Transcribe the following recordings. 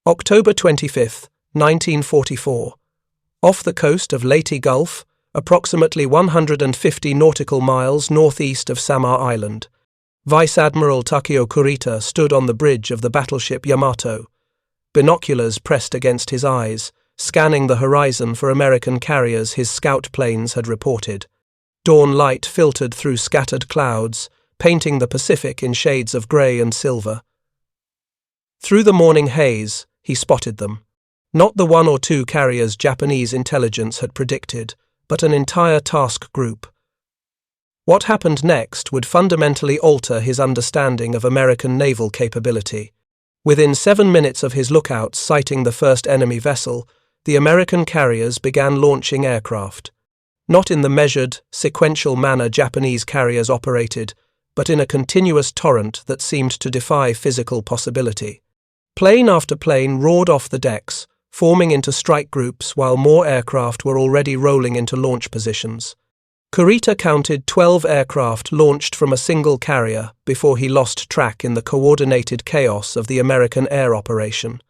October 25, 1944. Off the coast of Leyte Gulf, approximately 150 nautical miles northeast of Samar Island, Vice Admiral Takeo Kurita stood on the bridge of the battleship Yamato, binoculars pressed against his eyes, scanning the horizon for American carriers his scout planes had reported. Dawn light filtered through scattered clouds, painting the Pacific in shades of grey and silver. Through the morning haze, he spotted them. Not the one or two carriers Japanese intelligence had predicted, but an entire task group. What happened next would fundamentally alter his understanding of American naval capability. Within 7 minutes of his lookouts sighting the first enemy vessel, the American carriers began launching aircraft. Not in the measured, sequential manner Japanese carriers operated, but in a continuous torrent that seemed to defy physical possibility. Plane after plane roared off the decks, forming into strike groups while more aircraft were already rolling into launch positions. Kurita counted 12 aircraft launched from a single carrier before he lost track in the coordinated chaos of the American air operation.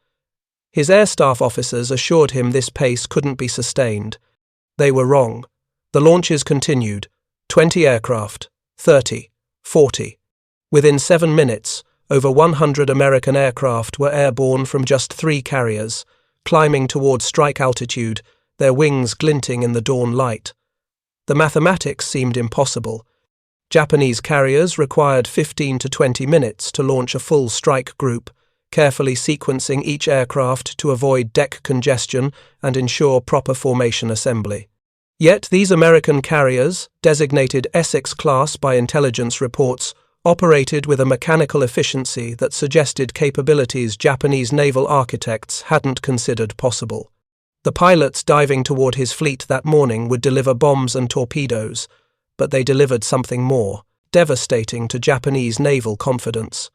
His air staff officers assured him this pace couldn't be sustained. They were wrong. The launches continued. 20 aircraft, 30, 40. Within 7 minutes, over 100 American aircraft were airborne from just 3 carriers, climbing toward strike altitude, their wings glinting in the dawn light. The mathematics seemed impossible. Japanese carriers required 15 to 20 minutes to launch a full strike group, carefully sequencing each aircraft to avoid deck congestion and ensure proper formation assembly. Yet these American carriers, designated Essex-class by intelligence reports, operated with a mechanical efficiency that suggested capabilities Japanese naval architects hadn't considered possible. The pilots diving toward his fleet that morning would deliver bombs and torpedoes, but they delivered something more, devastating to Japanese naval confidence.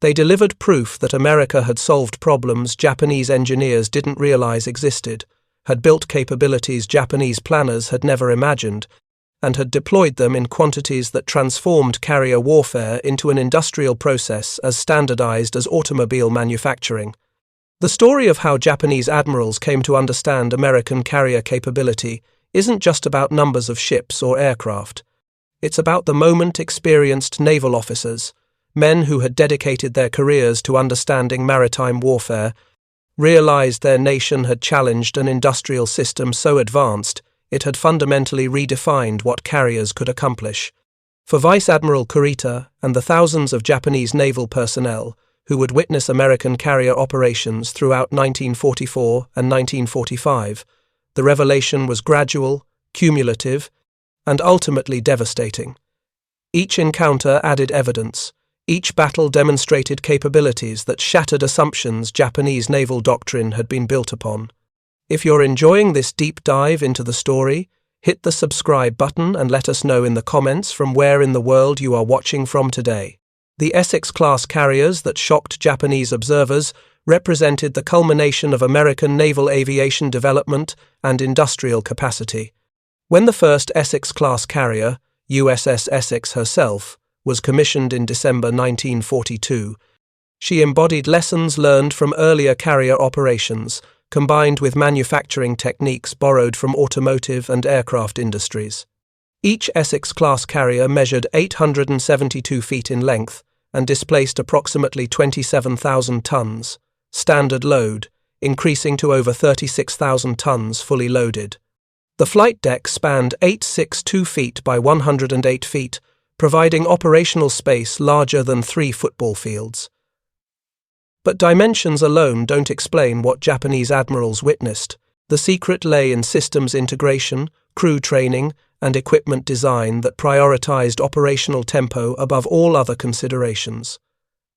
They delivered proof that America had solved problems Japanese engineers didn't realize existed, had built capabilities Japanese planners had never imagined, and had deployed them in quantities that transformed carrier warfare into an industrial process as standardized as automobile manufacturing. The story of how Japanese admirals came to understand American carrier capability isn't just about numbers of ships or aircraft. It's about the moment-experienced naval officers, men who had dedicated their careers to understanding maritime warfare, realized their nation had challenged an industrial system so advanced it had fundamentally redefined what carriers could accomplish. For Vice Admiral Kurita and the thousands of Japanese naval personnel who would witness American carrier operations throughout 1944 and 1945, the revelation was gradual, cumulative, and ultimately devastating. Each encounter added evidence. Each battle demonstrated capabilities that shattered assumptions Japanese naval doctrine had been built upon. If you're enjoying this deep dive into the story, hit the subscribe button and let us know in the comments from where in the world you are watching from today. The Essex-class carriers that shocked Japanese observers represented the culmination of American naval aviation development and industrial capacity. When the first Essex-class carrier, USS Essex herself, was commissioned in December 1942, she embodied lessons learned from earlier carrier operations, combined with manufacturing techniques borrowed from automotive and aircraft industries. Each Essex-class carrier measured 872 feet in length and displaced approximately 27,000 tons, standard load, increasing to over 36,000 tons fully loaded. The flight deck spanned 862 feet by 108 feet, providing operational space larger than 3 football fields. But dimensions alone don't explain what Japanese admirals witnessed. The secret lay in systems integration, crew training, and equipment design that prioritized operational tempo above all other considerations.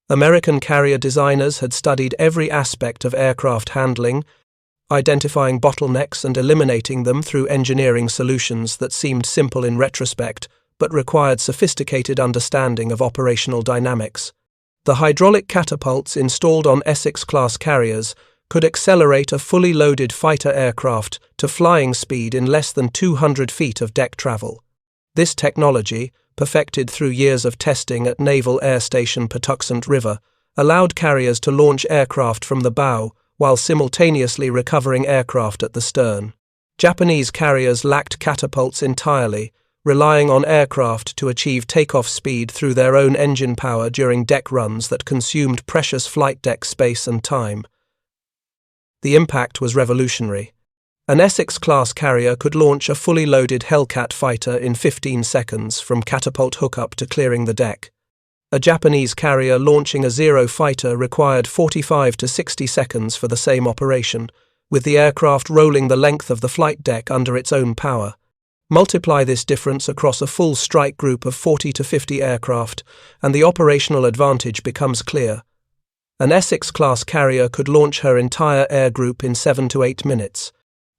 American carrier designers had studied every aspect of aircraft handling, identifying bottlenecks and eliminating them through engineering solutions that seemed simple in retrospect but required sophisticated understanding of operational dynamics. The hydraulic catapults installed on Essex-class carriers could accelerate a fully loaded fighter aircraft to flying speed in less than 200 feet of deck travel. This technology, perfected through years of testing at Naval Air Station Patuxent River, allowed carriers to launch aircraft from the bow while simultaneously recovering aircraft at the stern. Japanese carriers lacked catapults entirely, relying on aircraft to achieve takeoff speed through their own engine power during deck runs that consumed precious flight deck space and time. The impact was revolutionary. An Essex-class carrier could launch a fully loaded Hellcat fighter in 15 seconds from catapult hookup to clearing the deck. A Japanese carrier launching a Zero fighter required 45 to 60 seconds for the same operation, with the aircraft rolling the length of the flight deck under its own power. Multiply this difference across a full strike group of 40 to 50 aircraft, and the operational advantage becomes clear. An Essex-class carrier could launch her entire air group in 7 to 8 minutes.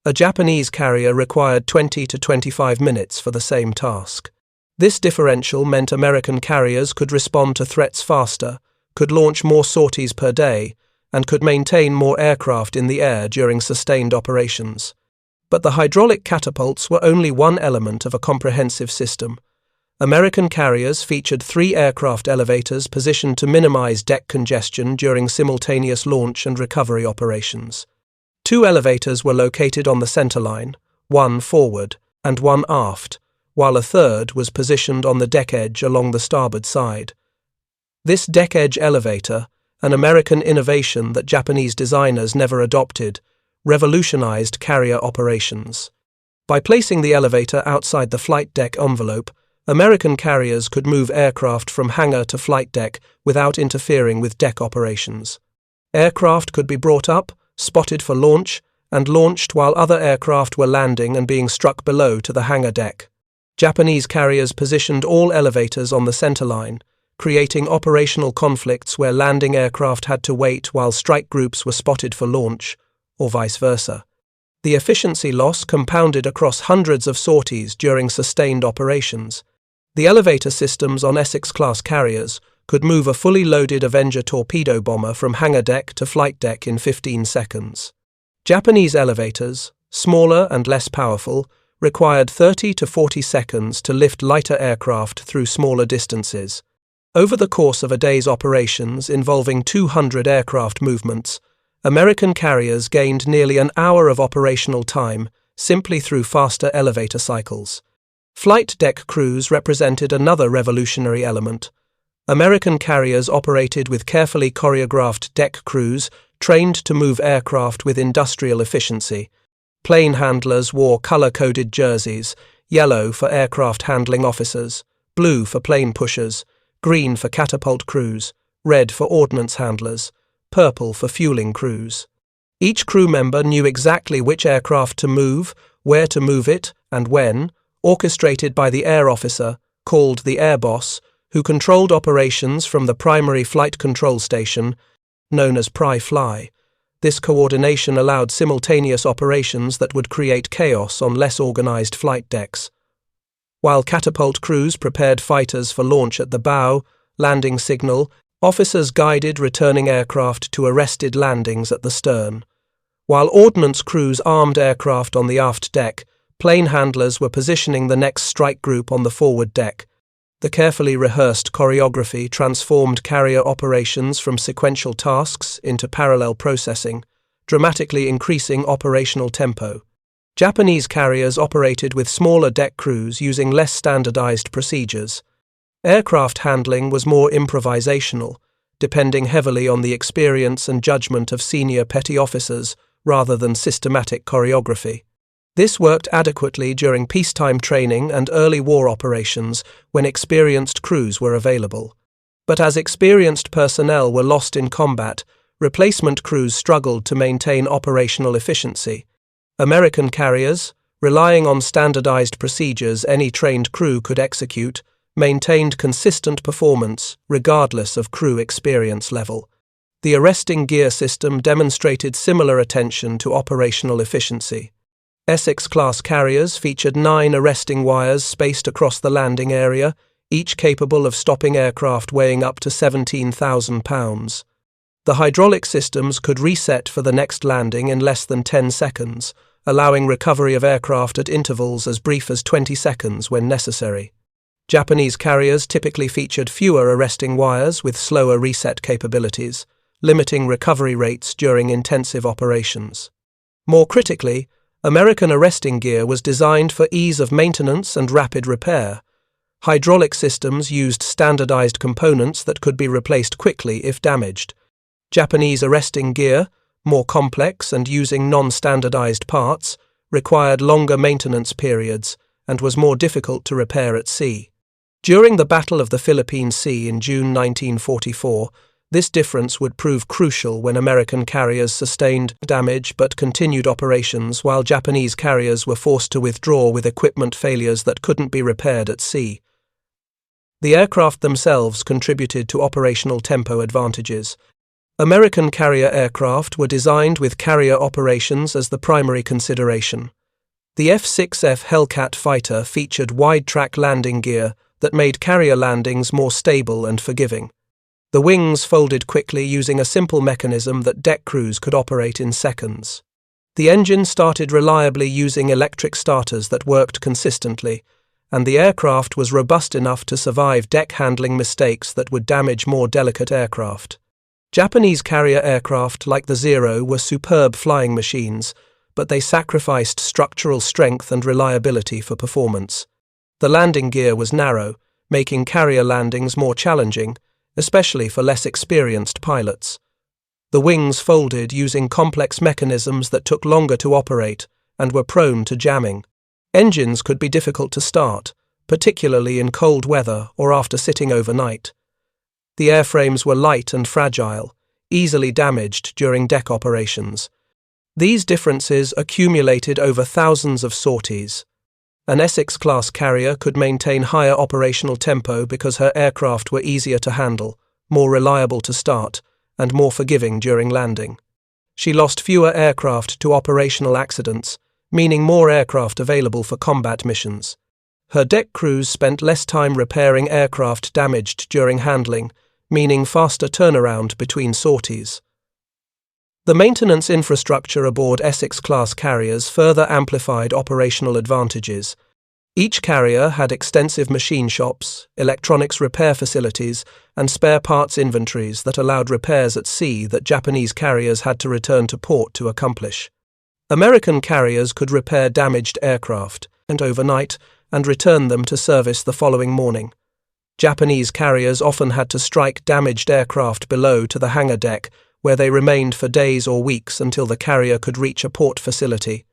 A Japanese carrier required 20 to 25 minutes for the same task. This differential meant American carriers could respond to threats faster, could launch more sorties per day, and could maintain more aircraft in the air during sustained operations. But the hydraulic catapults were only one element of a comprehensive system. American carriers featured 3 aircraft elevators positioned to minimize deck congestion during simultaneous launch and recovery operations. 2 elevators were located on the centerline, 1 forward and 1 aft, while a third was positioned on the deck edge along the starboard side. This deck edge elevator, an American innovation that Japanese designers never adopted, revolutionized carrier operations. By placing the elevator outside the flight deck envelope, American carriers could move aircraft from hangar to flight deck without interfering with deck operations. Aircraft could be brought up, spotted for launch, and launched while other aircraft were landing and being struck below to the hangar deck. Japanese carriers positioned all elevators on the centerline, creating operational conflicts where landing aircraft had to wait while strike groups were spotted for launch, or vice versa. The efficiency loss compounded across hundreds of sorties during sustained operations. The elevator systems on Essex-class carriers could move a fully loaded Avenger torpedo bomber from hangar deck to flight deck in 15 seconds. Japanese elevators, smaller and less powerful, required 30 to 40 seconds to lift lighter aircraft through smaller distances. Over the course of a day's operations involving 200 aircraft movements, American carriers gained nearly an hour of operational time simply through faster elevator cycles. Flight deck crews represented another revolutionary element. American carriers operated with carefully choreographed deck crews trained to move aircraft with industrial efficiency. Plane handlers wore color-coded jerseys, yellow for aircraft handling officers, blue for plane pushers, green for catapult crews, red for ordnance handlers, purple for fueling crews. Each crew member knew exactly which aircraft to move, where to move it, and when, orchestrated by the air officer, called the air boss, who controlled operations from the primary flight control station, known as Pri-Fly. This coordination allowed simultaneous operations that would create chaos on less organized flight decks. While catapult crews prepared fighters for launch at the bow, landing signal, officers guided returning aircraft to arrested landings at the stern. While ordnance crews armed aircraft on the aft deck, plane handlers were positioning the next strike group on the forward deck. The carefully rehearsed choreography transformed carrier operations from sequential tasks into parallel processing, dramatically increasing operational tempo. Japanese carriers operated with smaller deck crews using less standardized procedures. Aircraft handling was more improvisational, depending heavily on the experience and judgment of senior petty officers rather than systematic choreography. This worked adequately during peacetime training and early war operations when experienced crews were available. But as experienced personnel were lost in combat, replacement crews struggled to maintain operational efficiency. American carriers, relying on standardized procedures any trained crew could execute, maintained consistent performance regardless of crew experience level. The arresting gear system demonstrated similar attention to operational efficiency. Essex-class carriers featured 9 arresting wires spaced across the landing area, each capable of stopping aircraft weighing up to 17,000 pounds. The hydraulic systems could reset for the next landing in less than 10 seconds, allowing recovery of aircraft at intervals as brief as 20 seconds when necessary. Japanese carriers typically featured fewer arresting wires with slower reset capabilities, limiting recovery rates during intensive operations. More critically, American arresting gear was designed for ease of maintenance and rapid repair. Hydraulic systems used standardized components that could be replaced quickly if damaged. Japanese arresting gear, more complex and using non-standardized parts, required longer maintenance periods and was more difficult to repair at sea. During the Battle of the Philippine Sea in June 1944, this difference would prove crucial when American carriers sustained damage but continued operations while Japanese carriers were forced to withdraw with equipment failures that couldn't be repaired at sea. The aircraft themselves contributed to operational tempo advantages. American carrier aircraft were designed with carrier operations as the primary consideration. The F-6F Hellcat fighter featured wide-track landing gear that made carrier landings more stable and forgiving. The wings folded quickly using a simple mechanism that deck crews could operate in seconds. The engine started reliably using electric starters that worked consistently, and the aircraft was robust enough to survive deck handling mistakes that would damage more delicate aircraft. Japanese carrier aircraft like the Zero were superb flying machines, but they sacrificed structural strength and reliability for performance. The landing gear was narrow, making carrier landings more challenging, especially for less experienced pilots. The wings folded using complex mechanisms that took longer to operate and were prone to jamming. Engines could be difficult to start, particularly in cold weather or after sitting overnight. The airframes were light and fragile, easily damaged during deck operations. These differences accumulated over thousands of sorties. An Essex-class carrier could maintain higher operational tempo because her aircraft were easier to handle, more reliable to start, and more forgiving during landing. She lost fewer aircraft to operational accidents, meaning more aircraft available for combat missions. Her deck crews spent less time repairing aircraft damaged during handling, meaning faster turnaround between sorties. The maintenance infrastructure aboard Essex-class carriers further amplified operational advantages. Each carrier had extensive machine shops, electronics repair facilities, and spare parts inventories that allowed repairs at sea that Japanese carriers had to return to port to accomplish. American carriers could repair damaged aircraft overnight and return them to service the following morning. Japanese carriers often had to strike damaged aircraft below to the hangar deck, where they remained for days or weeks until the carrier could reach a port facility.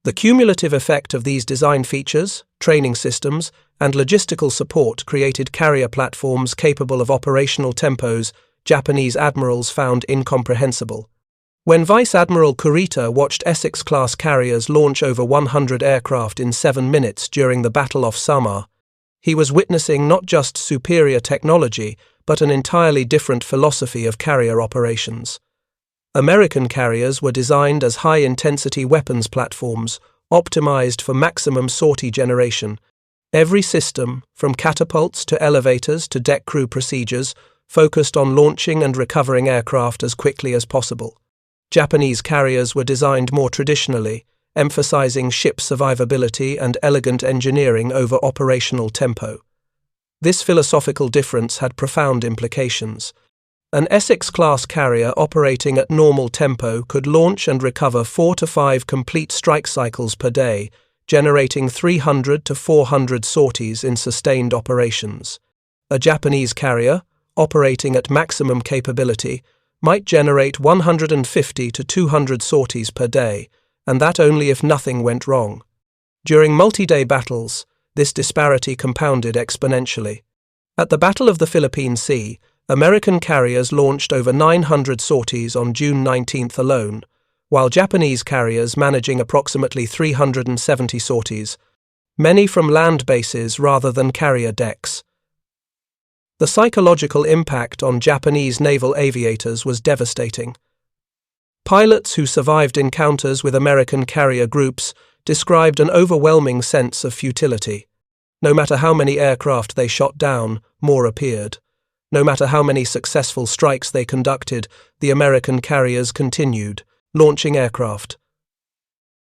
The cumulative effect of these design features, training systems, and logistical support created carrier platforms capable of operational tempos Japanese admirals found incomprehensible. When Vice Admiral Kurita watched Essex-class carriers launch over 100 aircraft in 7 minutes during the Battle off Samar, he was witnessing not just superior technology, but an entirely different philosophy of carrier operations. American carriers were designed as high-intensity weapons platforms, optimized for maximum sortie generation. Every system, from catapults to elevators to deck crew procedures, focused on launching and recovering aircraft as quickly as possible. Japanese carriers were designed more traditionally, emphasizing ship survivability and elegant engineering over operational tempo. This philosophical difference had profound implications. An Essex-class carrier operating at normal tempo could launch and recover 4 to 5 complete strike cycles per day, generating 300 to 400 sorties in sustained operations. A Japanese carrier, operating at maximum capability, might generate 150 to 200 sorties per day, and that only if nothing went wrong. During multi-day battles, this disparity compounded exponentially. At the Battle of the Philippine Sea, American carriers launched over 900 sorties on June 19th alone, while Japanese carriers managing approximately 370 sorties, many from land bases rather than carrier decks. The psychological impact on Japanese naval aviators was devastating. Pilots who survived encounters with American carrier groups described an overwhelming sense of futility. No matter how many aircraft they shot down, more appeared. No matter how many successful strikes they conducted, the American carriers continued, launching aircraft.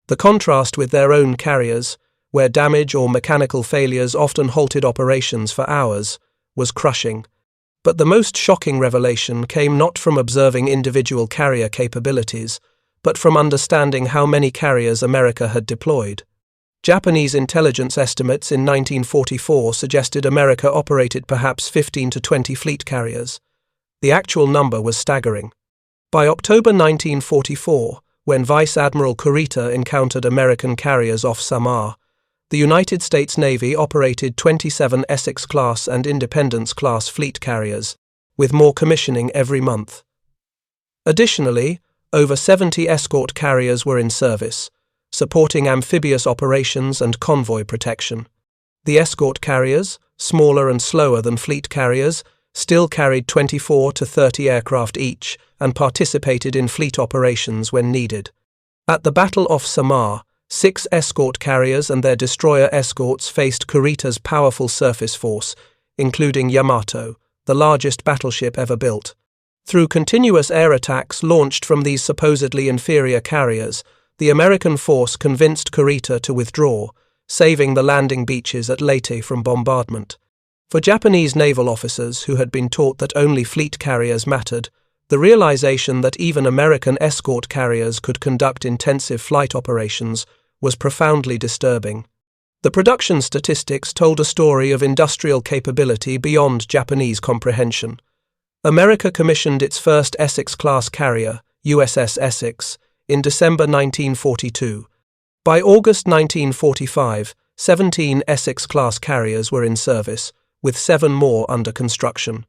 The contrast with their own carriers, where damage or mechanical failures often halted operations for hours, was crushing. But the most shocking revelation came not from observing individual carrier capabilities, but from understanding how many carriers America had deployed. Japanese intelligence estimates in 1944 suggested America operated perhaps 15 to 20 fleet carriers. The actual number was staggering. By October 1944, when Vice Admiral Kurita encountered American carriers off Samar, the United States Navy operated 27 Essex-class and Independence-class fleet carriers, with more commissioning every month. Additionally, over 70 escort carriers were in service, supporting amphibious operations and convoy protection. The escort carriers, smaller and slower than fleet carriers, still carried 24 to 30 aircraft each and participated in fleet operations when needed. At the Battle off Samar, 6 escort carriers and their destroyer escorts faced Kurita's powerful surface force, including Yamato, the largest battleship ever built. Through continuous air attacks launched from these supposedly inferior carriers, the American force convinced Kurita to withdraw, saving the landing beaches at Leyte from bombardment. For Japanese naval officers who had been taught that only fleet carriers mattered, the realization that even American escort carriers could conduct intensive flight operations was profoundly disturbing. The production statistics told a story of industrial capability beyond Japanese comprehension. America commissioned its first Essex-class carrier, USS Essex, in December 1942. By August 1945, 17 Essex-class carriers were in service, with 7 more under construction.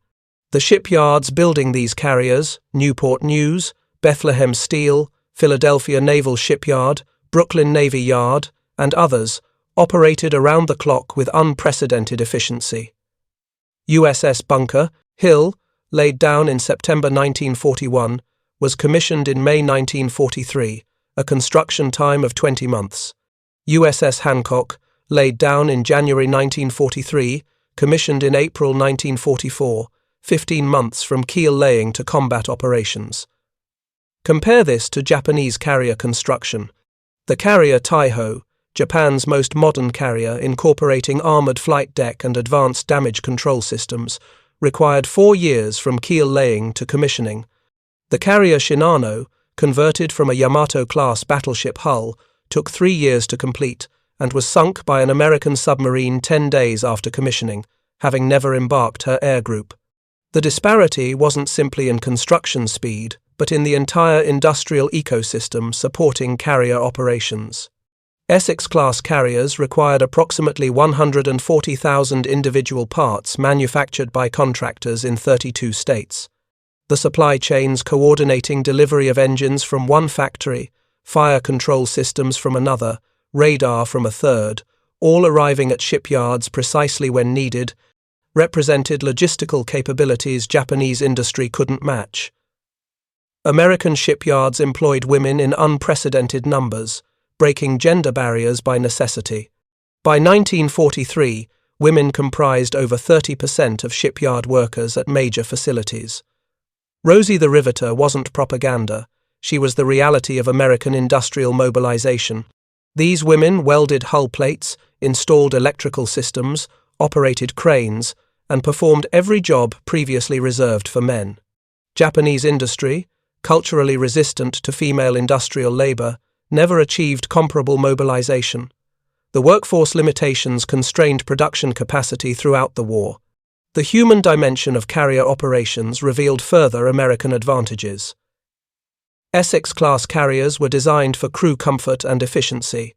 The shipyards building these carriers, Newport News, Bethlehem Steel, Philadelphia Naval Shipyard, Brooklyn Navy Yard, and others, operated around the clock with unprecedented efficiency. USS Bunker Hill, laid down in September 1941, was commissioned in May 1943, a construction time of 20 months. USS Hancock, laid down in January 1943, commissioned in April 1944, 15 months from keel laying to combat operations. Compare this to Japanese carrier construction. The carrier Taiho, Japan's most modern carrier incorporating armored flight deck and advanced damage control systems, required 4 years from keel laying to commissioning. The carrier Shinano, converted from a Yamato-class battleship hull, took 3 years to complete and was sunk by an American submarine 10 days after commissioning, having never embarked her air group. The disparity wasn't simply in construction speed, but in the entire industrial ecosystem supporting carrier operations. Essex-class carriers required approximately 140,000 individual parts manufactured by contractors in 32 states. The supply chains coordinating delivery of engines from one factory, fire control systems from another, radar from a third, all arriving at shipyards precisely when needed, represented logistical capabilities Japanese industry couldn't match. American shipyards employed women in unprecedented numbers, breaking gender barriers by necessity. By 1943, women comprised over 30% of shipyard workers at major facilities. Rosie the Riveter wasn't propaganda, she was the reality of American industrial mobilization. These women welded hull plates, installed electrical systems, operated cranes, and performed every job previously reserved for men. Japanese industry, culturally resistant to female industrial labor, never achieved comparable mobilization. The workforce limitations constrained production capacity throughout the war. The human dimension of carrier operations revealed further American advantages. Essex-class carriers were designed for crew comfort and efficiency.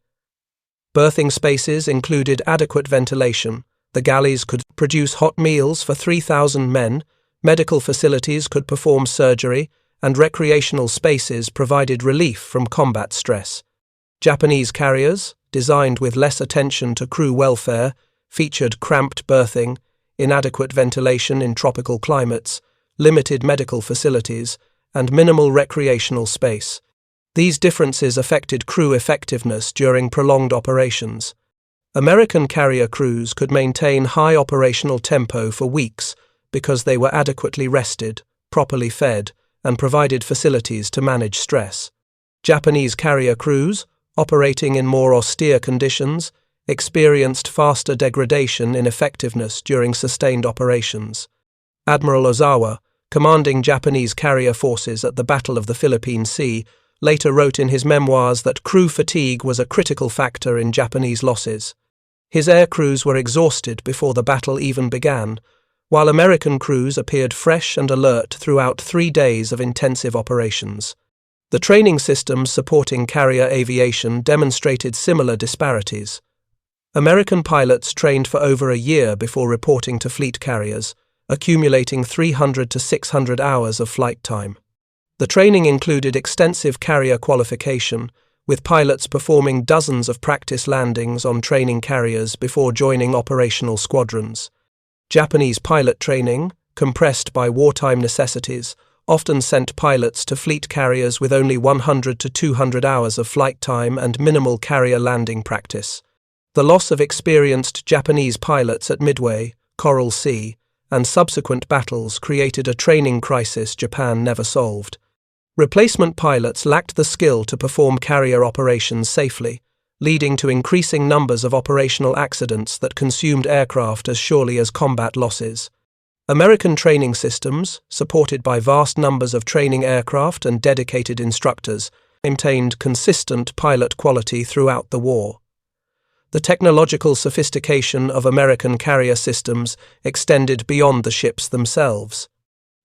Berthing spaces included adequate ventilation, the galleys could produce hot meals for 3,000 men, medical facilities could perform surgery, and recreational spaces provided relief from combat stress. Japanese carriers, designed with less attention to crew welfare, featured cramped berthing, inadequate ventilation in tropical climates, limited medical facilities, and minimal recreational space. These differences affected crew effectiveness during prolonged operations. American carrier crews could maintain high operational tempo for weeks because they were adequately rested, properly fed, and provided facilities to manage stress. Japanese carrier crews, operating in more austere conditions, experienced faster degradation in effectiveness during sustained operations. Admiral Ozawa, commanding Japanese carrier forces at the Battle of the Philippine Sea, later wrote in his memoirs that crew fatigue was a critical factor in Japanese losses. His air crews were exhausted before the battle even began, while American crews appeared fresh and alert throughout 3 days of intensive operations. The training systems supporting carrier aviation demonstrated similar disparities. American pilots trained for over a year before reporting to fleet carriers, accumulating 300 to 600 hours of flight time. The training included extensive carrier qualification, with pilots performing dozens of practice landings on training carriers before joining operational squadrons. Japanese pilot training, compressed by wartime necessities, often sent pilots to fleet carriers with only 100 to 200 hours of flight time and minimal carrier landing practice. The loss of experienced Japanese pilots at Midway, Coral Sea, and subsequent battles created a training crisis Japan never solved. Replacement pilots lacked the skill to perform carrier operations safely, leading to increasing numbers of operational accidents that consumed aircraft as surely as combat losses. American training systems, supported by vast numbers of training aircraft and dedicated instructors, maintained consistent pilot quality throughout the war. The technological sophistication of American carrier systems extended beyond the ships themselves.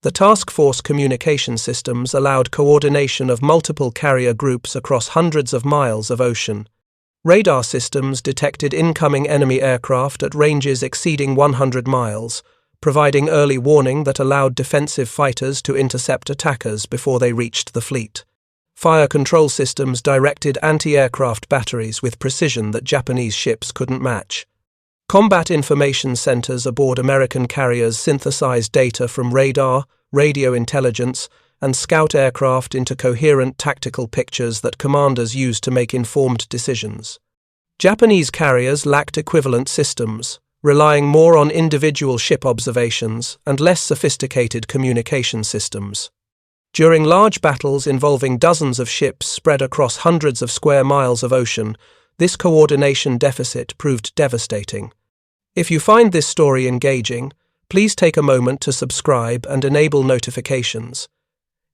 The task force communication systems allowed coordination of multiple carrier groups across hundreds of miles of ocean. Radar systems detected incoming enemy aircraft at ranges exceeding 100 miles, providing early warning that allowed defensive fighters to intercept attackers before they reached the fleet. Fire control systems directed anti-aircraft batteries with precision that Japanese ships couldn't match. Combat information centers aboard American carriers synthesized data from radar, radio intelligence, and scout aircraft into coherent tactical pictures that commanders used to make informed decisions. Japanese carriers lacked equivalent systems, relying more on individual ship observations and less sophisticated communication systems. During large battles involving dozens of ships spread across hundreds of square miles of ocean, this coordination deficit proved devastating. If you find this story engaging, please take a moment to subscribe and enable notifications.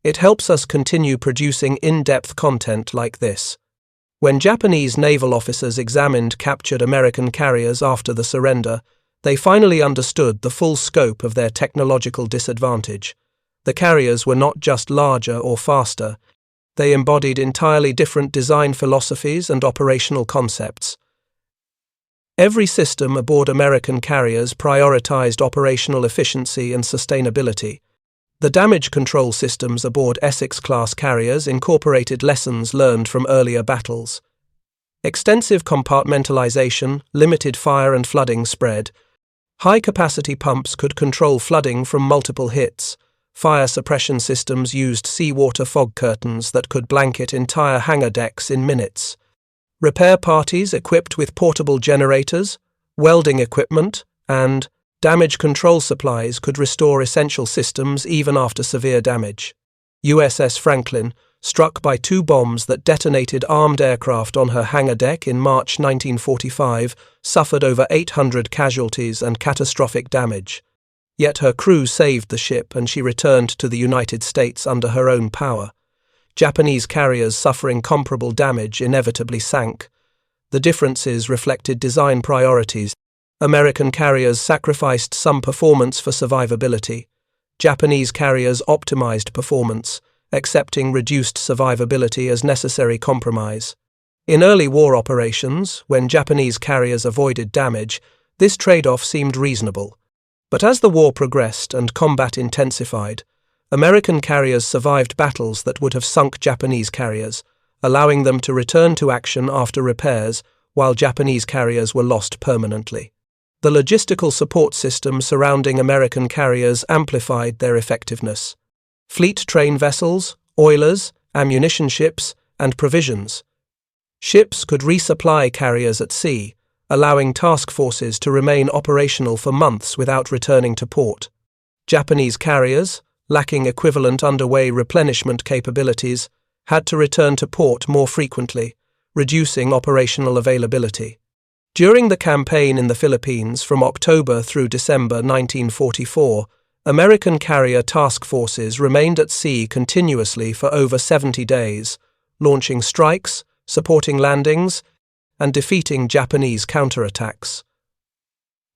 It helps us continue producing in-depth content like this. When Japanese naval officers examined captured American carriers after the surrender, they finally understood the full scope of their technological disadvantage. The carriers were not just larger or faster, they embodied entirely different design philosophies and operational concepts. Every system aboard American carriers prioritized operational efficiency and sustainability. The damage control systems aboard Essex-class carriers incorporated lessons learned from earlier battles. Extensive compartmentalization limited fire and flooding spread. High-capacity pumps could control flooding from multiple hits. Fire suppression systems used seawater fog curtains that could blanket entire hangar decks in minutes. Repair parties equipped with portable generators, welding equipment, and damage control supplies could restore essential systems even after severe damage. USS Franklin, struck by 2 bombs that detonated armed aircraft on her hangar deck in March 1945, suffered over 800 casualties and catastrophic damage. Yet her crew saved the ship and she returned to the United States under her own power. Japanese carriers suffering comparable damage inevitably sank. The differences reflected design priorities. American carriers sacrificed some performance for survivability. Japanese carriers optimized performance, accepting reduced survivability as necessary compromise. In early war operations, when Japanese carriers avoided damage, this trade-off seemed reasonable. But as the war progressed and combat intensified, American carriers survived battles that would have sunk Japanese carriers, allowing them to return to action after repairs, while Japanese carriers were lost permanently. The logistical support system surrounding American carriers amplified their effectiveness. Fleet train vessels, oilers, ammunition ships, and provisions. Ships could resupply carriers at sea, allowing task forces to remain operational for months without returning to port. Japanese carriers, lacking equivalent underway replenishment capabilities, had to return to port more frequently, reducing operational availability. During the campaign in the Philippines from October through December 1944, American carrier task forces remained at sea continuously for over 70 days, launching strikes, supporting landings, and defeating Japanese counterattacks.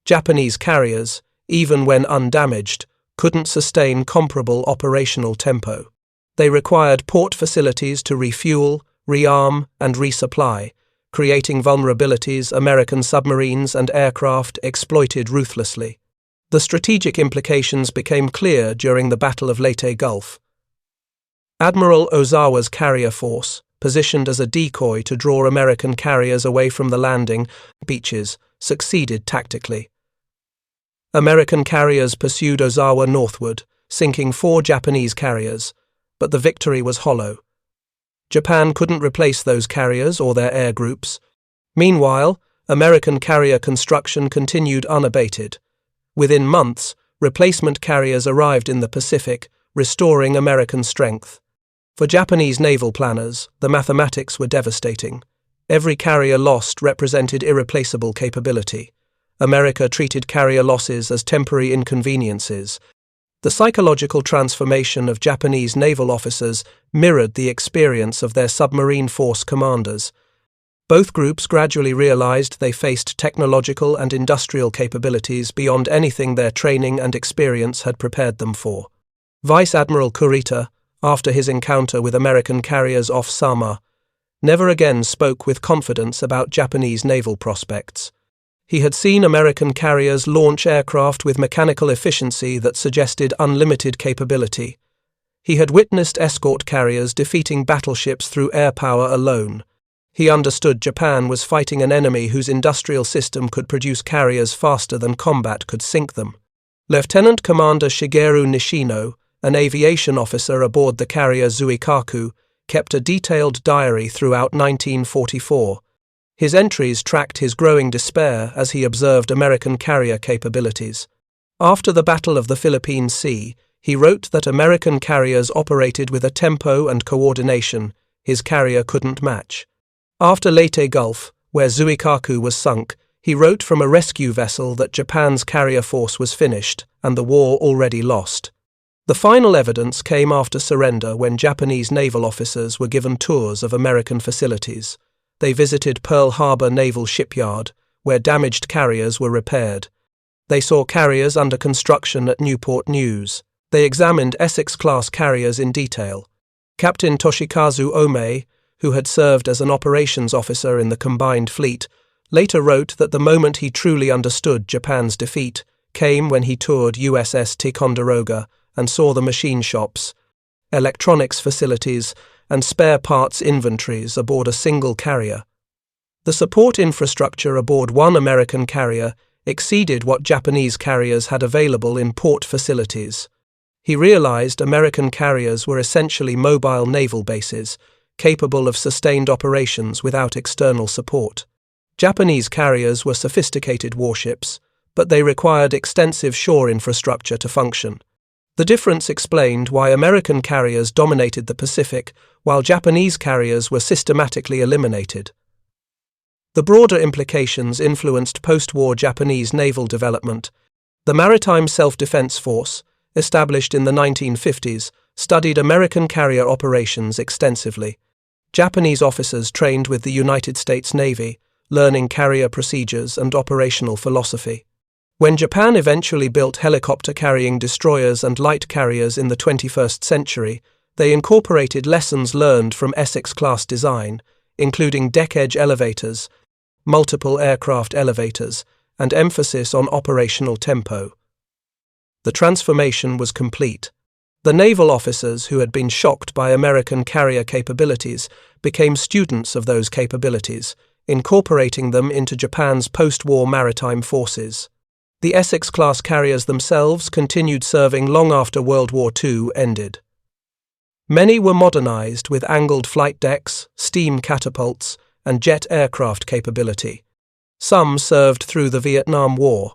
Japanese carriers, even when undamaged, couldn't sustain comparable operational tempo. They required port facilities to refuel, rearm, and resupply, creating vulnerabilities American submarines and aircraft exploited ruthlessly. The strategic implications became clear during the Battle of Leyte Gulf. Admiral Ozawa's carrier force, positioned as a decoy to draw American carriers away from the landing beaches, succeeded tactically. American carriers pursued Ozawa northward, sinking 4 Japanese carriers, but the victory was hollow. Japan couldn't replace those carriers or their air groups. Meanwhile, American carrier construction continued unabated. Within months, replacement carriers arrived in the Pacific, restoring American strength. For Japanese naval planners, the mathematics were devastating. Every carrier lost represented irreplaceable capability. America treated carrier losses as temporary inconveniences. The psychological transformation of Japanese naval officers mirrored the experience of their submarine force commanders. Both groups gradually realized they faced technological and industrial capabilities beyond anything their training and experience had prepared them for. Vice Admiral Kurita, after his encounter with American carriers off Samar, never again spoke with confidence about Japanese naval prospects. He had seen American carriers launch aircraft with mechanical efficiency that suggested unlimited capability. He had witnessed escort carriers defeating battleships through air power alone. He understood Japan was fighting an enemy whose industrial system could produce carriers faster than combat could sink them. Lieutenant Commander Shigeru Nishino, an aviation officer aboard the carrier Zuikaku, kept a detailed diary throughout 1944. His entries tracked his growing despair as he observed American carrier capabilities. After the Battle of the Philippine Sea, he wrote that American carriers operated with a tempo and coordination his carrier couldn't match. After Leyte Gulf, where Zuikaku was sunk, he wrote from a rescue vessel that Japan's carrier force was finished and the war already lost. The final evidence came after surrender when Japanese naval officers were given tours of American facilities. They visited Pearl Harbor Naval Shipyard, where damaged carriers were repaired. They saw carriers under construction at Newport News. They examined Essex-class carriers in detail. Captain Toshikazu Ome, who had served as an operations officer in the combined fleet, later wrote that the moment he truly understood Japan's defeat came when he toured USS Ticonderoga and saw the machine shops, electronics facilities, and spare parts inventories aboard a single carrier. The support infrastructure aboard one American carrier exceeded what Japanese carriers had available in port facilities. He realized American carriers were essentially mobile naval bases, capable of sustained operations without external support. Japanese carriers were sophisticated warships, but they required extensive shore infrastructure to function. The difference explained why American carriers dominated the Pacific, while Japanese carriers were systematically eliminated. The broader implications influenced post-war Japanese naval development. The Maritime Self-Defense Force, established in the 1950s, studied American carrier operations extensively. Japanese officers trained with the United States Navy, learning carrier procedures and operational philosophy. When Japan eventually built helicopter-carrying destroyers and light carriers in the 21st century, they incorporated lessons learned from Essex-class design, including deck-edge elevators, multiple aircraft elevators, and emphasis on operational tempo. The transformation was complete. The naval officers who had been shocked by American carrier capabilities became students of those capabilities, incorporating them into Japan's post-war maritime forces. The Essex-class carriers themselves continued serving long after World War II ended. Many were modernized with angled flight decks, steam catapults, and jet aircraft capability. Some served through the Vietnam War.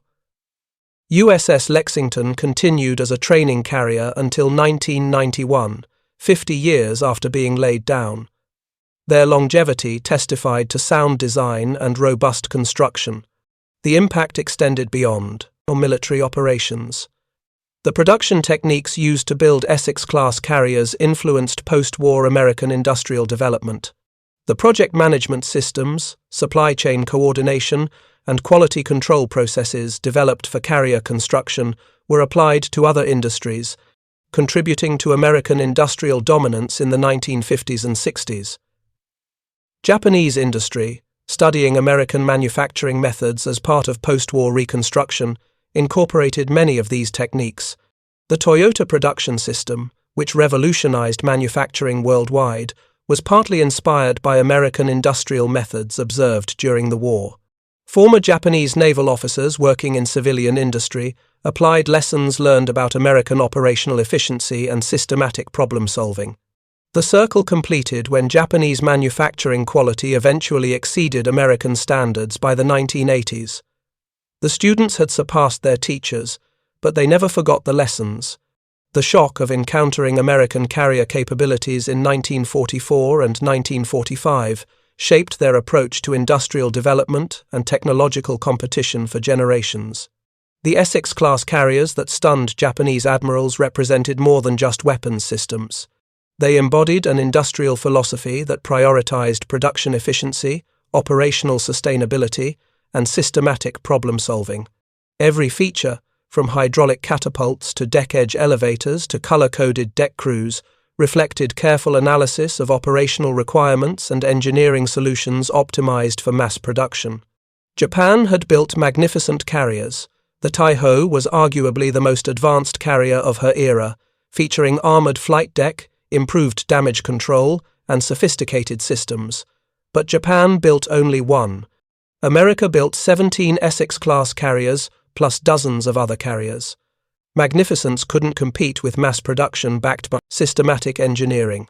USS Lexington continued as a training carrier until 1991, 50 years after being laid down. Their longevity testified to sound design and robust construction. The impact extended beyond military operations. The production techniques used to build Essex-class carriers influenced post-war American industrial development. The project management systems, supply chain coordination, and quality control processes developed for carrier construction were applied to other industries, contributing to American industrial dominance in the 1950s and 60s. Japanese industry, studying American manufacturing methods as part of post-war reconstruction, incorporated many of these techniques. The Toyota production system, which revolutionized manufacturing worldwide, was partly inspired by American industrial methods observed during the war. Former Japanese naval officers working in civilian industry applied lessons learned about American operational efficiency and systematic problem-solving. The circle completed when Japanese manufacturing quality eventually exceeded American standards by the 1980s. The students had surpassed their teachers, but they never forgot the lessons. The shock of encountering American carrier capabilities in 1944 and 1945 shaped their approach to industrial development and technological competition for generations. The Essex-class carriers that stunned Japanese admirals represented more than just weapons systems. They embodied an industrial philosophy that prioritized production efficiency, operational sustainability, and systematic problem-solving. Every feature, from hydraulic catapults to deck-edge elevators to color-coded deck crews, reflected careful analysis of operational requirements and engineering solutions optimized for mass production. Japan had built magnificent carriers. The Taiho was arguably the most advanced carrier of her era, featuring armored flight deck, improved damage control, and sophisticated systems. But Japan built only one. America built 17 Essex-class carriers, plus dozens of other carriers. Magnificence couldn't compete with mass production backed by systematic engineering.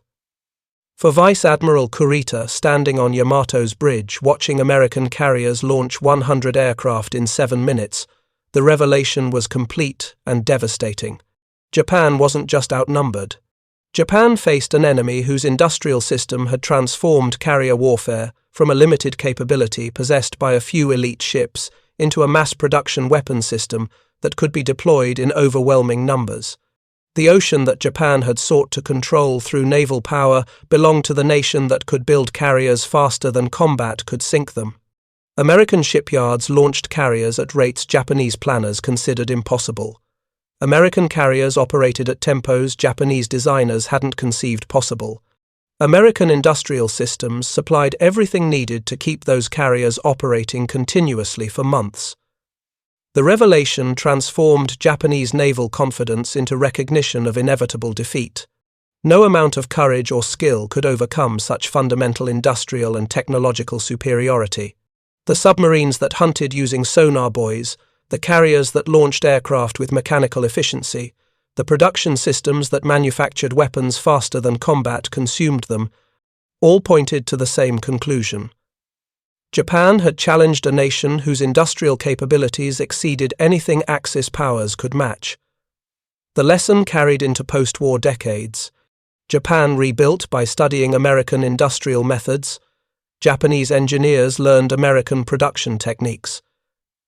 For Vice Admiral Kurita, standing on Yamato's bridge watching American carriers launch 100 aircraft in 7 minutes, the revelation was complete and devastating. Japan wasn't just outnumbered. Japan faced an enemy whose industrial system had transformed carrier warfare from a limited capability possessed by a few elite ships into a mass-production weapon system that could be deployed in overwhelming numbers. The ocean that Japan had sought to control through naval power belonged to the nation that could build carriers faster than combat could sink them. American shipyards launched carriers at rates Japanese planners considered impossible. American carriers operated at tempos Japanese designers hadn't conceived possible. American industrial systems supplied everything needed to keep those carriers operating continuously for months. The revelation transformed Japanese naval confidence into recognition of inevitable defeat. No amount of courage or skill could overcome such fundamental industrial and technological superiority. The submarines that hunted using sonar buoys, the carriers that launched aircraft with mechanical efficiency, the production systems that manufactured weapons faster than combat consumed them, all pointed to the same conclusion. Japan had challenged a nation whose industrial capabilities exceeded anything Axis powers could match. The lesson carried into post-war decades. Japan rebuilt by studying American industrial methods. Japanese engineers learned American production techniques.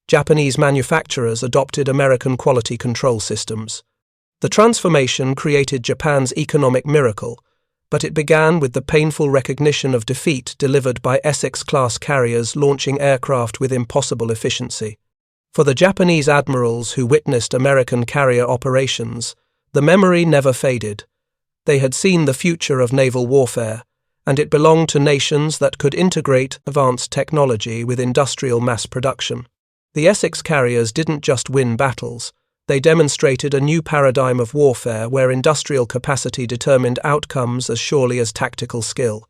Japanese manufacturers adopted American quality control systems. The transformation created Japan's economic miracle, but it began with the painful recognition of defeat delivered by Essex-class carriers launching aircraft with impossible efficiency. For the Japanese admirals who witnessed American carrier operations, the memory never faded. They had seen the future of naval warfare, and it belonged to nations that could integrate advanced technology with industrial mass production. The Essex carriers didn't just win battles, they demonstrated a new paradigm of warfare where industrial capacity determined outcomes as surely as tactical skill.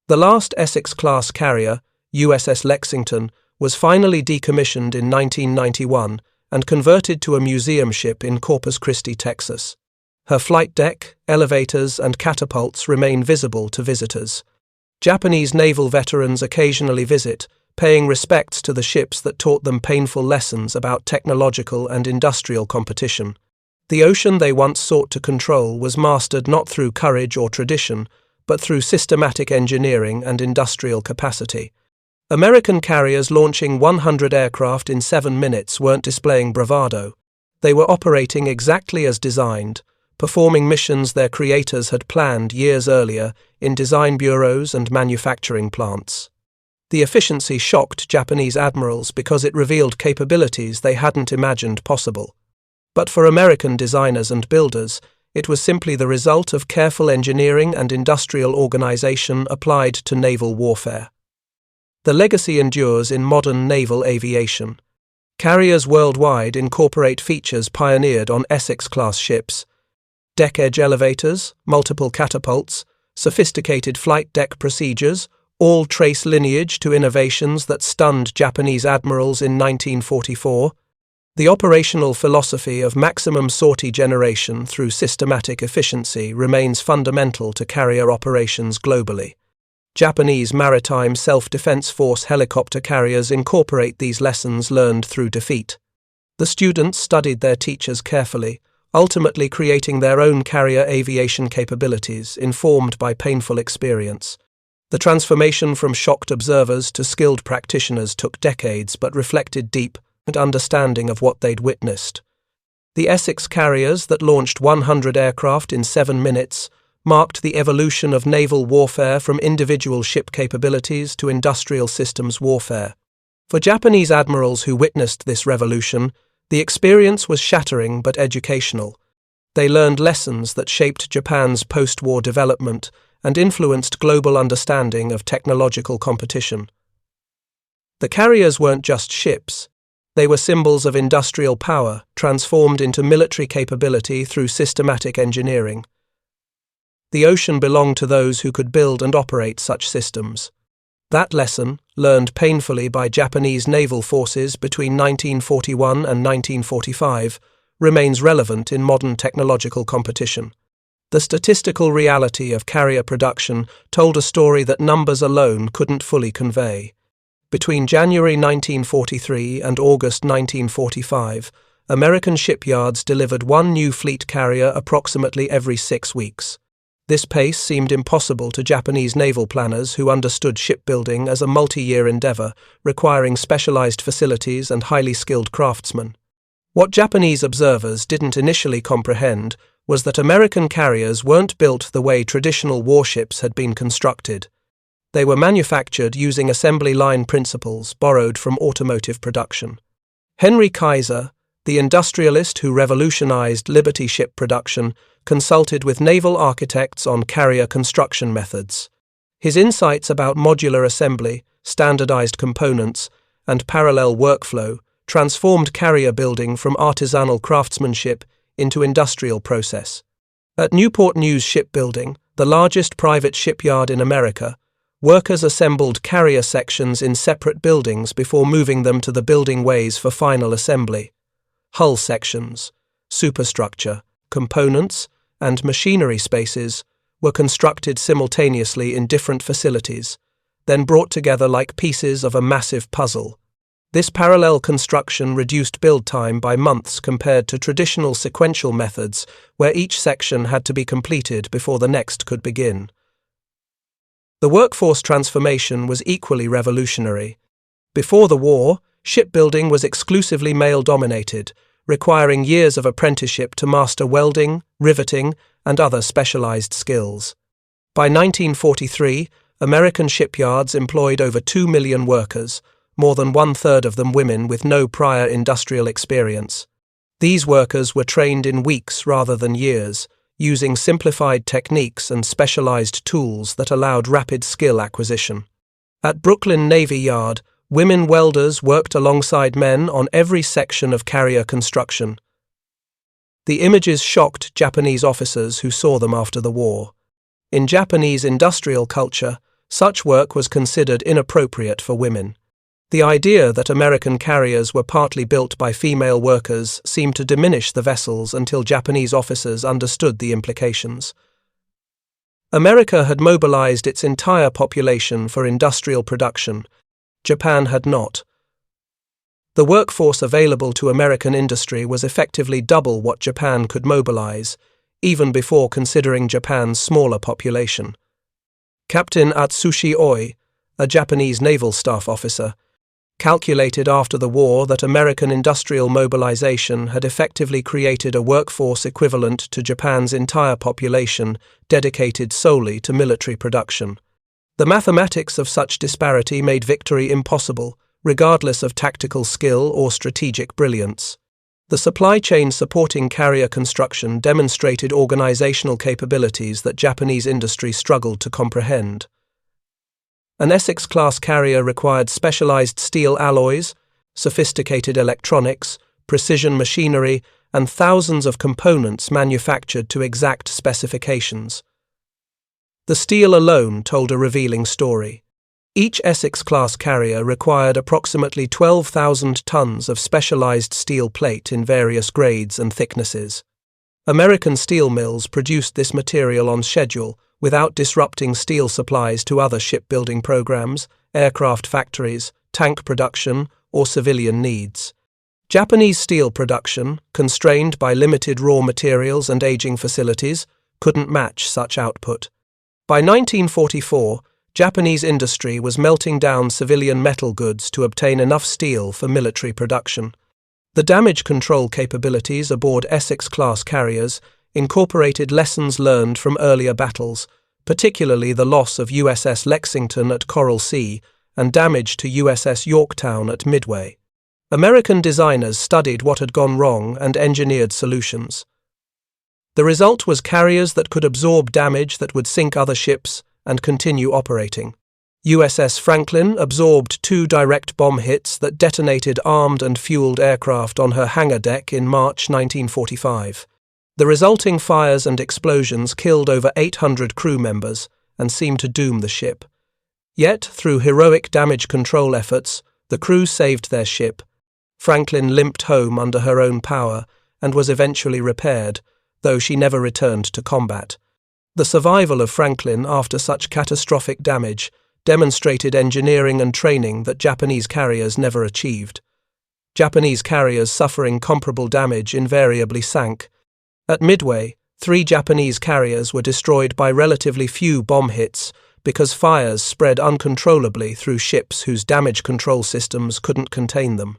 The last Essex-class carrier, USS Lexington, was finally decommissioned in 1991 and converted to a museum ship in Corpus Christi, Texas. Her flight deck, elevators, and catapults remain visible to visitors. Japanese naval veterans occasionally visit, paying respects to the ships that taught them painful lessons about technological and industrial competition. The ocean they once sought to control was mastered not through courage or tradition, but through systematic engineering and industrial capacity. American carriers launching 100 aircraft in 7 minutes weren't displaying bravado. They were operating exactly as designed, performing missions their creators had planned years earlier in design bureaus and manufacturing plants. The efficiency shocked Japanese admirals because it revealed capabilities they hadn't imagined possible. But for American designers and builders, it was simply the result of careful engineering and industrial organization applied to naval warfare. The legacy endures in modern naval aviation. Carriers worldwide incorporate features pioneered on Essex-class ships: deck-edge elevators, multiple catapults, sophisticated flight deck procedures, all trace lineage to innovations that stunned Japanese admirals in 1944. The operational philosophy of maximum sortie generation through systematic efficiency remains fundamental to carrier operations globally. Japanese maritime self-defense force helicopter carriers incorporate these lessons learned through defeat. The students studied their teachers carefully, ultimately creating their own carrier aviation capabilities, informed by painful experience. The transformation from shocked observers to skilled practitioners took decades but reflected deep understanding of what they'd witnessed. The Essex carriers that launched 100 aircraft in 7 minutes marked the evolution of naval warfare from individual ship capabilities to industrial systems warfare. For Japanese admirals who witnessed this revolution, the experience was shattering but educational. They learned lessons that shaped Japan's post-war development and influenced global understanding of technological competition. The carriers weren't just ships. They were symbols of industrial power, transformed into military capability through systematic engineering. The ocean belonged to those who could build and operate such systems. That lesson, learned painfully by Japanese naval forces between 1941 and 1945, remains relevant in modern technological competition. The statistical reality of carrier production told a story that numbers alone couldn't fully convey. Between January 1943 and August 1945, American shipyards delivered one new fleet carrier approximately every 6 weeks. This pace seemed impossible to Japanese naval planners who understood shipbuilding as a multi-year endeavor, requiring specialized facilities and highly skilled craftsmen. What Japanese observers didn't initially comprehend was that American carriers weren't built the way traditional warships had been constructed. They were manufactured using assembly line principles borrowed from automotive production. Henry Kaiser, the industrialist who revolutionized Liberty ship production, consulted with naval architects on carrier construction methods. His insights about modular assembly, standardized components, and parallel workflow transformed carrier building from artisanal craftsmanship into industrial process. At Newport News Shipbuilding, the largest private shipyard in America, workers assembled carrier sections in separate buildings before moving them to the building ways for final assembly. Hull sections, superstructure, components, and machinery spaces were constructed simultaneously in different facilities, then brought together like pieces of a massive puzzle. This parallel construction reduced build time by months compared to traditional sequential methods where each section had to be completed before the next could begin. The workforce transformation was equally revolutionary. Before the war, shipbuilding was exclusively male-dominated, requiring years of apprenticeship to master welding, riveting, and other specialized skills. By 1943, American shipyards employed over 2 million workers, more than 1/3 of them women with no prior industrial experience. These workers were trained in weeks rather than years, using simplified techniques and specialized tools that allowed rapid skill acquisition. At Brooklyn Navy Yard, women welders worked alongside men on every section of carrier construction. The images shocked Japanese officers who saw them after the war. In Japanese industrial culture, such work was considered inappropriate for women. The idea that American carriers were partly built by female workers seemed to diminish the vessels until Japanese officers understood the implications. America had mobilized its entire population for industrial production. Japan had not. The workforce available to American industry was effectively double what Japan could mobilize, even before considering Japan's smaller population. Captain Atsushi Oi, a Japanese naval staff officer, calculated after the war that American industrial mobilization had effectively created a workforce equivalent to Japan's entire population dedicated solely to military production. The mathematics of such disparity made victory impossible, regardless of tactical skill or strategic brilliance. The supply chain supporting carrier construction demonstrated organizational capabilities that Japanese industry struggled to comprehend. An Essex-class carrier required specialized steel alloys, sophisticated electronics, precision machinery, and thousands of components manufactured to exact specifications. The steel alone told a revealing story. Each Essex-class carrier required approximately 12,000 tons of specialized steel plate in various grades and thicknesses. American steel mills produced this material on schedule without disrupting steel supplies to other shipbuilding programs, aircraft factories, tank production, or civilian needs. Japanese steel production, constrained by limited raw materials and aging facilities, couldn't match such output. By 1944, Japanese industry was melting down civilian metal goods to obtain enough steel for military production. The damage control capabilities aboard Essex-class carriers incorporated lessons learned from earlier battles, particularly the loss of USS Lexington at Coral Sea and damage to USS Yorktown at Midway. American designers studied what had gone wrong and engineered solutions. The result was carriers that could absorb damage that would sink other ships and continue operating. USS Franklin absorbed 2 direct bomb hits that detonated armed and fueled aircraft on her hangar deck in March 1945. The resulting fires and explosions killed over 800 crew members and seemed to doom the ship. Yet, through heroic damage control efforts, the crew saved their ship. Franklin limped home under her own power and was eventually repaired, though she never returned to combat. The survival of Franklin after such catastrophic damage demonstrated engineering and training that Japanese carriers never achieved. Japanese carriers suffering comparable damage invariably sank. At Midway, 3 Japanese carriers were destroyed by relatively few bomb hits because fires spread uncontrollably through ships whose damage control systems couldn't contain them.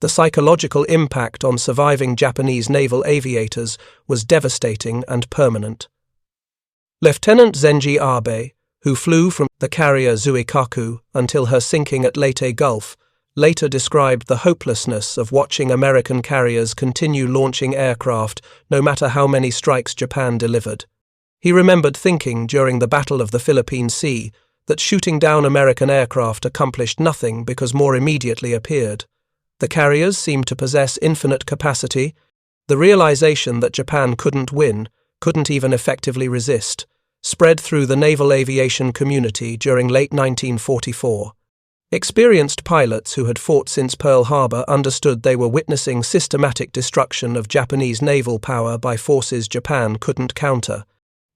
The psychological impact on surviving Japanese naval aviators was devastating and permanent. Lieutenant Zenji Abe, who flew from the carrier Zuikaku until her sinking at Leyte Gulf, later described the hopelessness of watching American carriers continue launching aircraft no matter how many strikes Japan delivered. He remembered thinking during the Battle of the Philippine Sea that shooting down American aircraft accomplished nothing because more immediately appeared. The carriers seemed to possess infinite capacity. The realization that Japan couldn't win, couldn't even effectively resist, spread through the naval aviation community during late 1944. Experienced pilots who had fought since Pearl Harbor understood they were witnessing systematic destruction of Japanese naval power by forces Japan couldn't counter.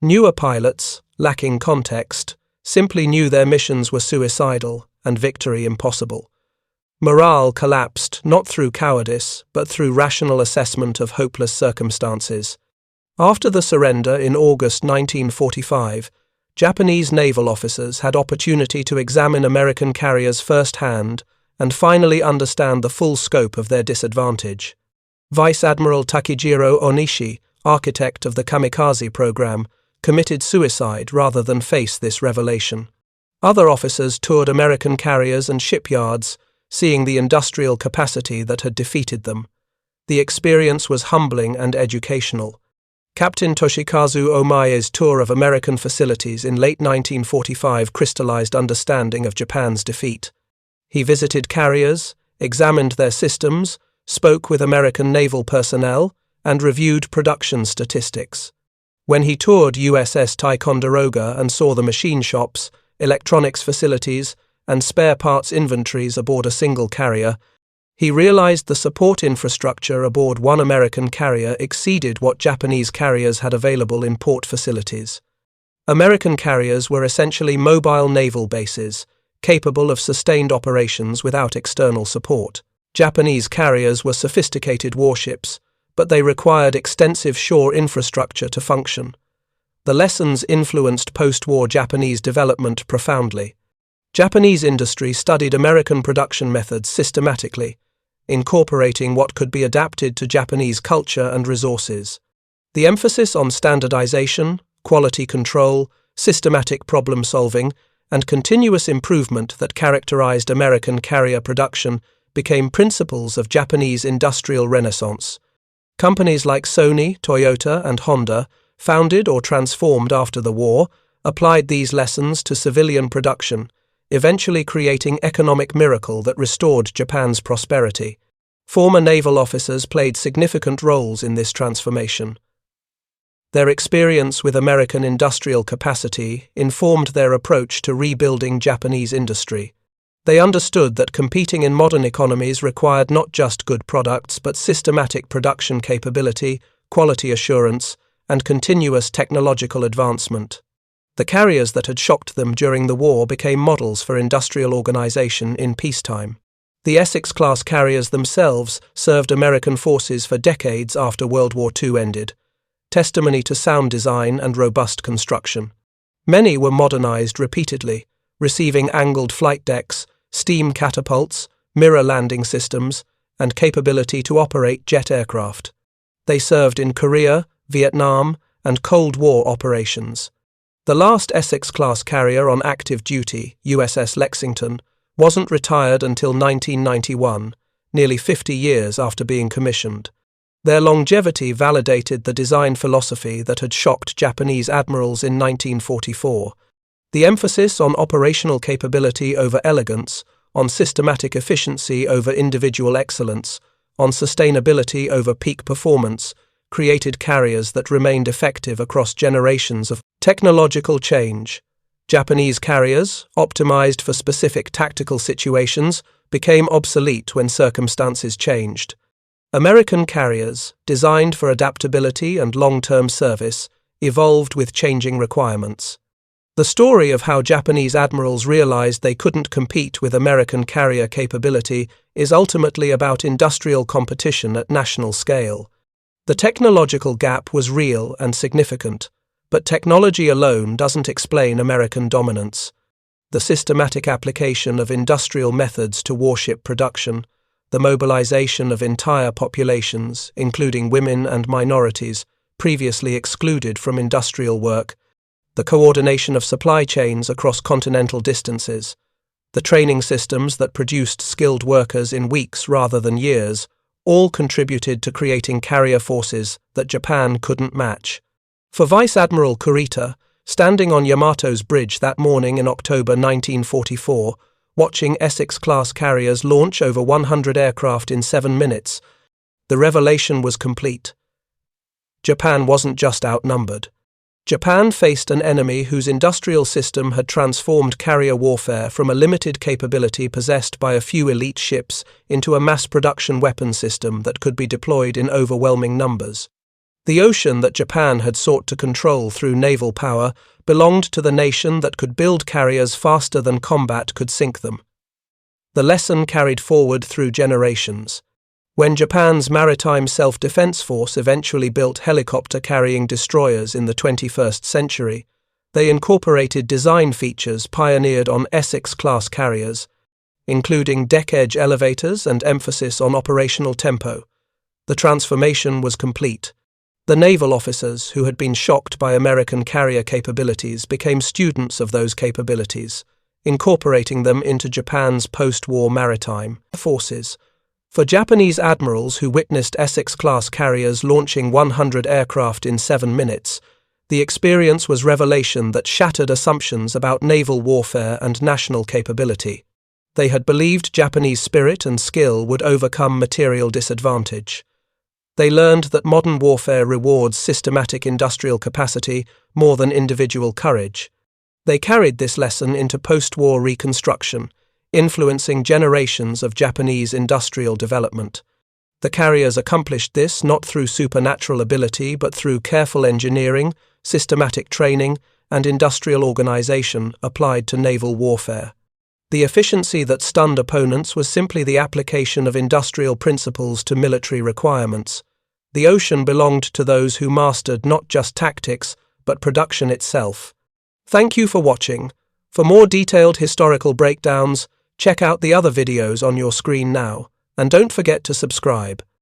Newer pilots, lacking context, simply knew their missions were suicidal and victory impossible. Morale collapsed not through cowardice, but through rational assessment of hopeless circumstances. After the surrender in August 1945, Japanese naval officers had opportunity to examine American carriers firsthand and finally understand the full scope of their disadvantage. Vice Admiral Takejiro Onishi, architect of the kamikaze program, committed suicide rather than face this revelation. Other officers toured American carriers and shipyards, seeing the industrial capacity that had defeated them. The experience was humbling and educational. Captain Toshikazu Omae's tour of American facilities in late 1945 crystallized understanding of Japan's defeat. He visited carriers, examined their systems, spoke with American naval personnel, and reviewed production statistics. When he toured USS Ticonderoga and saw the machine shops, electronics facilities, and spare parts inventories aboard a single carrier, he realized the support infrastructure aboard one American carrier exceeded what Japanese carriers had available in port facilities. American carriers were essentially mobile naval bases, capable of sustained operations without external support. Japanese carriers were sophisticated warships, but they required extensive shore infrastructure to function. The lessons influenced post-war Japanese development profoundly. Japanese industry studied American production methods systematically, incorporating what could be adapted to Japanese culture and resources. The emphasis on standardization, quality control, systematic problem-solving, and continuous improvement that characterized American carrier production became principles of Japanese industrial renaissance. Companies like Sony, Toyota, and Honda, founded or transformed after the war, applied these lessons to civilian production, eventually creating economic miracle that restored Japan's prosperity. Former naval officers played significant roles in this transformation. Their experience with American industrial capacity informed their approach to rebuilding Japanese industry. They understood that competing in modern economies required not just good products but systematic production capability, quality assurance, and continuous technological advancement. The carriers that had shocked them during the war became models for industrial organization in peacetime. The Essex-class carriers themselves served American forces for decades after World War II ended, testimony to sound design and robust construction. Many were modernized repeatedly, receiving angled flight decks, steam catapults, mirror landing systems, and capability to operate jet aircraft. They served in Korea, Vietnam, and Cold War operations. The last Essex-class carrier on active duty, USS Lexington, wasn't retired until 1991, nearly 50 years after being commissioned. Their longevity validated the design philosophy that had shocked Japanese admirals in 1944. The emphasis on operational capability over elegance, on systematic efficiency over individual excellence, on sustainability over peak performance, created carriers that remained effective across generations of technological change. Japanese carriers, optimized for specific tactical situations, became obsolete when circumstances changed. American carriers, designed for adaptability and long-term service, evolved with changing requirements. The story of how Japanese admirals realized they couldn't compete with American carrier capability is ultimately about industrial competition at national scale. The technological gap was real and significant, but technology alone doesn't explain American dominance. The systematic application of industrial methods to warship production, the mobilization of entire populations, including women and minorities, previously excluded from industrial work, the coordination of supply chains across continental distances, the training systems that produced skilled workers in weeks rather than years, all contributed to creating carrier forces that Japan couldn't match. For Vice Admiral Kurita, standing on Yamato's bridge that morning in October 1944, watching Essex-class carriers launch over 100 aircraft in 7 minutes, the revelation was complete. Japan wasn't just outnumbered. Japan faced an enemy whose industrial system had transformed carrier warfare from a limited capability possessed by a few elite ships into a mass-production weapon system that could be deployed in overwhelming numbers. The ocean that Japan had sought to control through naval power belonged to the nation that could build carriers faster than combat could sink them. The lesson carried forward through generations. When Japan's maritime self-defense force eventually built helicopter-carrying destroyers in the 21st century, they incorporated design features pioneered on Essex-class carriers, including deck-edge elevators and emphasis on operational tempo. The transformation was complete. The naval officers who had been shocked by American carrier capabilities became students of those capabilities, incorporating them into Japan's post-war maritime forces. For Japanese admirals who witnessed Essex-class carriers launching 100 aircraft in 7 minutes, the experience was revelation that shattered assumptions about naval warfare and national capability. They had believed Japanese spirit and skill would overcome material disadvantage. They learned that modern warfare rewards systematic industrial capacity more than individual courage. They carried this lesson into post-war reconstruction, influencing generations of Japanese industrial development. The carriers accomplished this not through supernatural ability but through careful engineering, systematic training, and industrial organization applied to naval warfare. The efficiency that stunned opponents was simply the application of industrial principles to military requirements. The ocean belonged to those who mastered not just tactics but production itself. Thank you for watching. For more detailed historical breakdowns, check out the other videos on your screen now, and don't forget to subscribe.